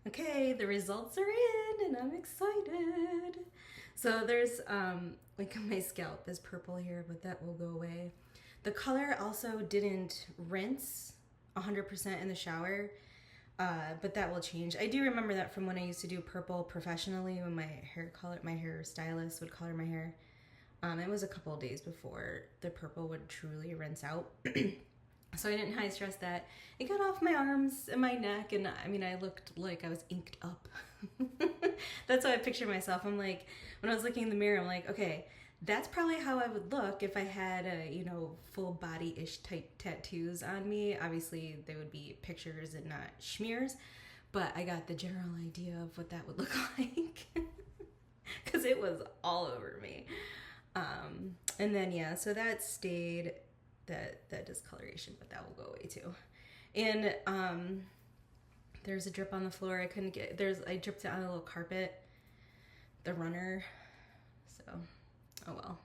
Okay, the results are in and I'm excited. So there's like on my scalp, this purple here, but that will go away. The color also didn't rinse 100% in the shower, but that will change. I do remember that from when I used to do purple professionally when my hair stylist would color my hair. It was a couple of days before the purple would truly rinse out. So I didn't high stress that. It got off my arms and my neck, and I mean, I looked like I was inked up. That's how I picture myself. I'm like, when I was looking in the mirror, I'm like, okay, that's probably how I would look if I had full body-ish type tattoos on me. Obviously, they would be pictures and not smears, but I got the general idea of what that would look like because it was all over me. And then, yeah, so that stayed. That discoloration, but that will go away too. And there's a drip on the floor. I couldn't get I dripped it on a little carpet, the runner. So, oh well.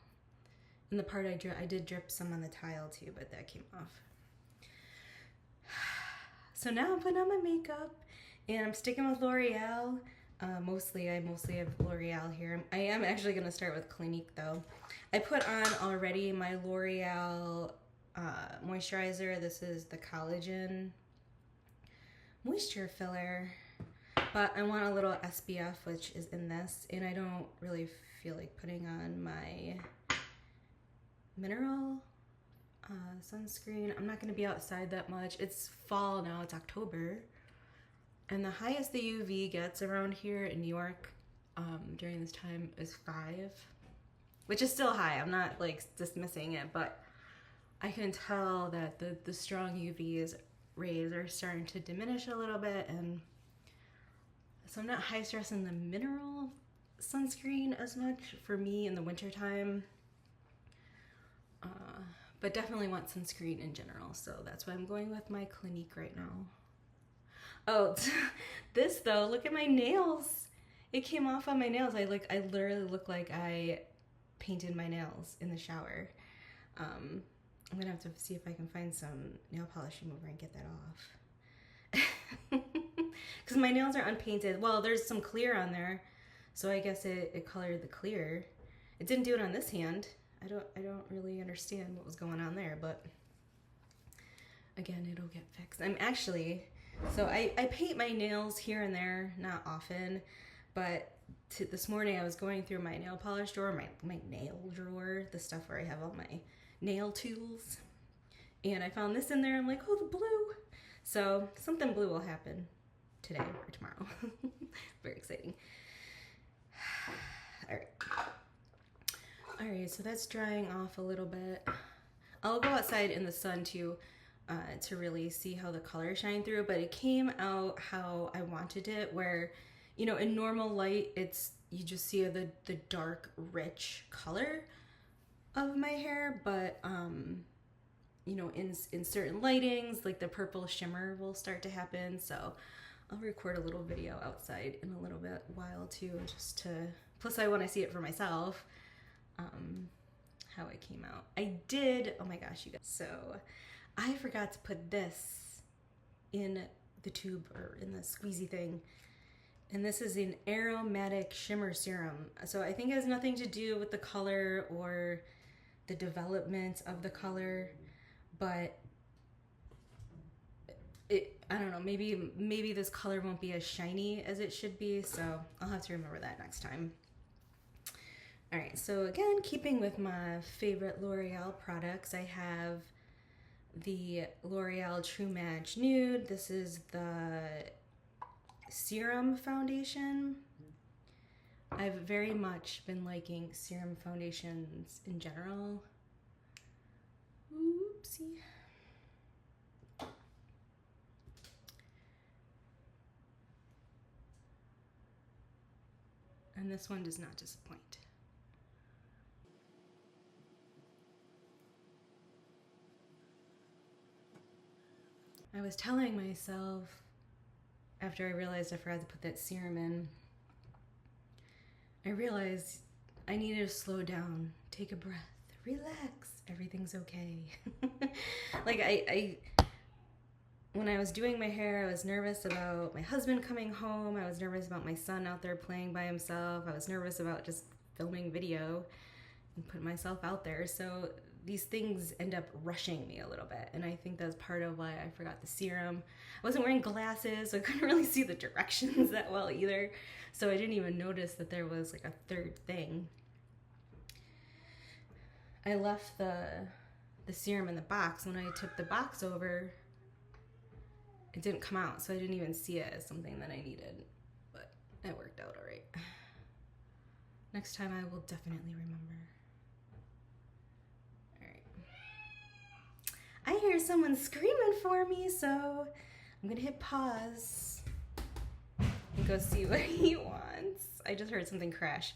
And the part I did drip some on the tile too, but that came off. So now I'm putting on my makeup, and I'm sticking with L'Oreal. I mostly have L'Oreal here. I am actually gonna start with Clinique though. I put on already my L'Oreal moisturizer. This is the collagen moisture filler, but I want a little SPF, which is in this, and I don't really feel like putting on my mineral sunscreen. I'm not going to be outside that much. It's fall now, it's October, and the highest the UV gets around here in New York during this time is 5, which is still high. I'm not like dismissing it, but I can tell that the strong UV rays are starting to diminish a little bit, and so I'm not high stressing the mineral sunscreen as much for me in the wintertime, but definitely want sunscreen in general, so that's why I'm going with my Clinique right now. Oh, this though, look at my nails. It came off on my nails. I literally look like I painted my nails in the shower. I'm gonna have to see if I can find some nail polish remover and get that off. Because my nails are unpainted. Well, there's some clear on there, so I guess it colored the clear. It didn't do it on this hand. I don't really understand what was going on there, but again, it'll get fixed. I'm actually, so I paint my nails here and there, not often, but this morning I was going through my nail polish drawer, my nail drawer, the stuff where I have all my nail tools, and I found this in there. I'm like, oh, the blue. So something blue will happen today or tomorrow. Very exciting. All right, so that's drying off a little bit. I'll go outside in the sun to really see how the colors shine through, but it came out how I wanted it, where, in normal light, you just see the dark, rich color of my hair, but in certain lightings, like the purple shimmer will start to happen. So I'll record a little video outside in a little bit while too, plus I want to see it for myself, how it came out. I did, oh my gosh, you guys, so I forgot to put this in the tube, or in the squeezy thing, and this is an aromatic shimmer serum. So I think it has nothing to do with the color or the development of the color, but I don't know, maybe this color won't be as shiny as it should be, so I'll have to remember that next time. All right, so again, keeping with my favorite L'Oreal products, I have the L'Oreal True Match Nude. This is the serum foundation. I've very much been liking serum foundations in general. Oopsie. And this one does not disappoint. I was telling myself, after I realized I forgot to put that serum in, I realized I needed to slow down, take a breath, relax, everything's okay. Like when I was doing my hair, I was nervous about my husband coming home. I was nervous about my son out there playing by himself. I was nervous about just filming video and putting myself out there. So these things end up rushing me a little bit. And I think that's part of why I forgot the serum. I wasn't wearing glasses, so I couldn't really see the directions that well either. So I didn't even notice that there was like a third thing. I left the serum in the box. When I took the box over, it didn't come out, so I didn't even see it as something that I needed. But it worked out all right. Next time I will definitely remember. I hear someone screaming for me, so I'm gonna hit pause and go see what he wants. I just heard something crash.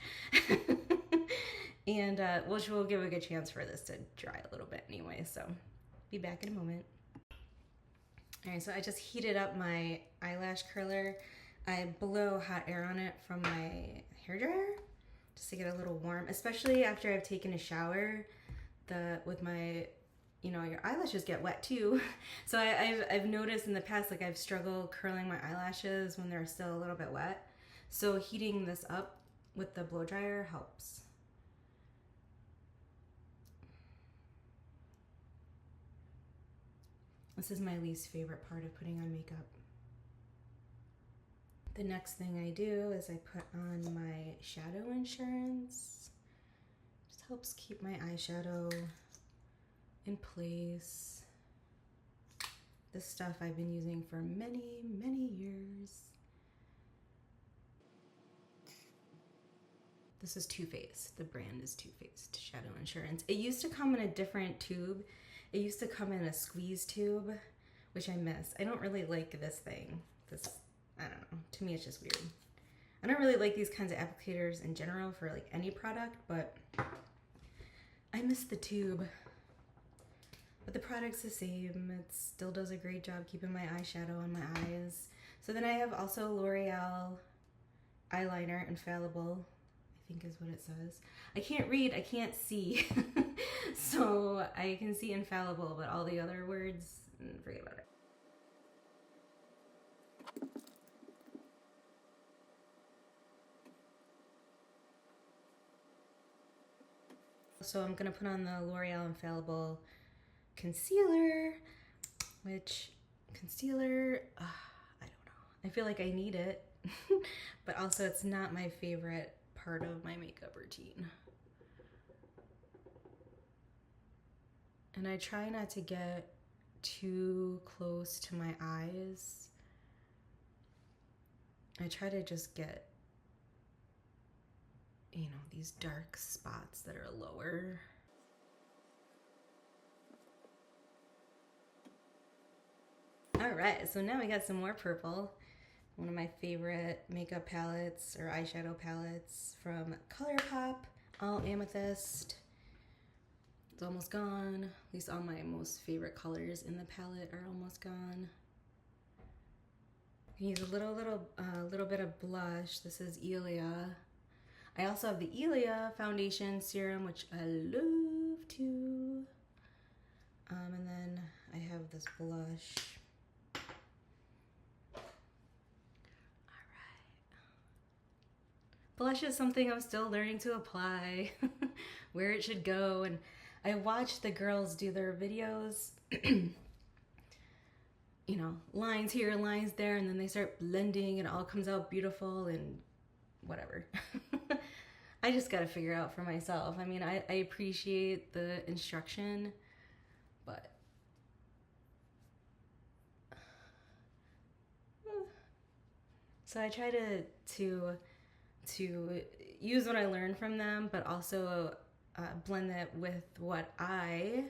And which will give a good chance for this to dry a little bit anyway, so be back in a moment. All right, so I just heated up my eyelash curler. I blow hot air on it from my hairdryer just to get a little warm, especially after I've taken a shower. With my, you know, your eyelashes get wet too. So I've noticed in the past, like I've struggled curling my eyelashes when they're still a little bit wet. So heating this up with the blow dryer helps. This is my least favorite part of putting on makeup. The next thing I do is I put on my shadow insurance. Just helps keep my eyeshadow in place. This stuff I've been using for many, many years. This is Too Faced. The brand is Too Faced Shadow Insurance. It used to come in a different tube. It used to come in a squeeze tube, which I miss. I don't really like this thing. I don't know. To me, it's just weird. I don't really like these kinds of applicators in general for like any product, but I miss the tube. But the product's the same. It still does a great job keeping my eyeshadow on my eyes. So then I have also L'Oreal eyeliner, Infallible, I think is what it says. I can't read, I can't see. So I can see Infallible, but all the other words, forget about it. So I'm gonna put on the L'Oreal Infallible concealer, which concealer, I don't know. I feel like I need it, but also it's not my favorite part of my makeup routine. And I try not to get too close to my eyes. I try to just get, you know, these dark spots that are lower. All right, so now we got some more purple. One of my favorite makeup palettes or eyeshadow palettes from ColourPop, all amethyst. It's almost gone. At least all my most favorite colors in the palette are almost gone. I can use a little bit of blush. This is Ilia. I also have the Ilia foundation serum, which I love too. And then I have this blush. Blush is something I'm still learning to apply, where it should go, and I watch the girls do their videos, you know, lines here, lines there, and then they start blending and it all comes out beautiful and whatever. I just gotta figure out for myself. I mean, I appreciate the instruction, but so I try to use what I learned from them, but also blend that with what I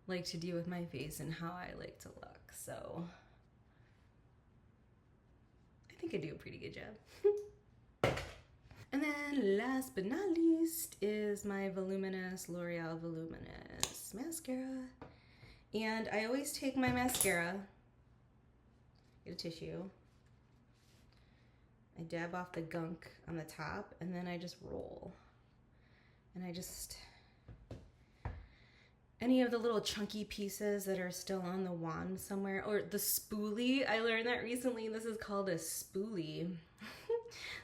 like to do with my face and how I like to look. So I think I do a pretty good job. And then last but not least is my Voluminous L'Oreal Voluminous mascara. And I always take my mascara, get a tissue, I dab off the gunk on the top, and then I just roll. And I any of the little chunky pieces that are still on the wand somewhere, or the spoolie. I learned that recently. This is called a spoolie.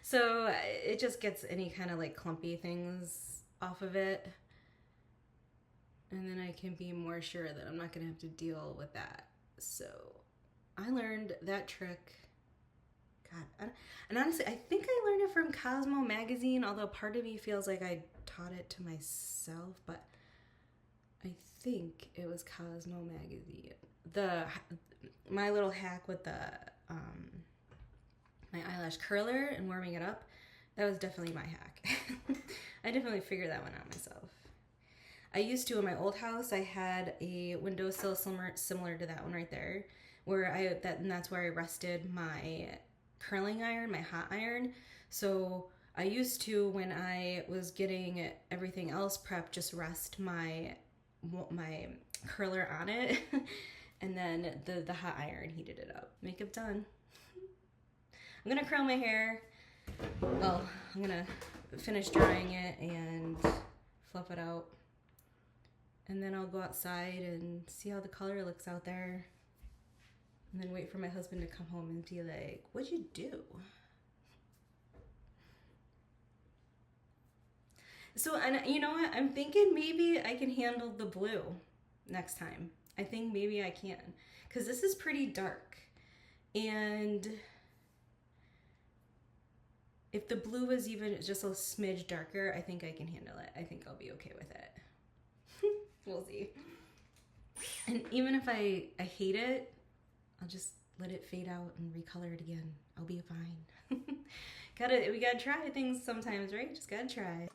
So it just gets any kind of like clumpy things off of it. And then I can be more sure that I'm not gonna have to deal with that. So I learned that trick. God, and honestly, I think I learned it from Cosmo magazine, although part of me feels like I taught it to myself, but I think it was Cosmo magazine. My little hack with the my eyelash curler and warming it up, that was definitely my hack. I definitely figured that one out myself. I used to, in my old house, I had a windowsill similar to that one right there, where and that's where I rested my curling iron, my hot iron. So I used to, when I was getting everything else prepped, just rest my curler on it, and then the hot iron heated it up. Makeup done. I'm gonna curl my hair. Well, I'm gonna finish drying it and fluff it out. And then I'll go outside and see how the color looks out there. And then wait for my husband to come home and be like, what'd you do? So, and you know what? I'm thinking maybe I can handle the blue next time. I think maybe I can. Because this is pretty dark. And if the blue was even just a smidge darker, I think I can handle it. I think I'll be okay with it. We'll see. And even if I hate it, I'll just let it fade out and recolor it again. I'll be fine. We gotta try things sometimes, right? Just gotta try.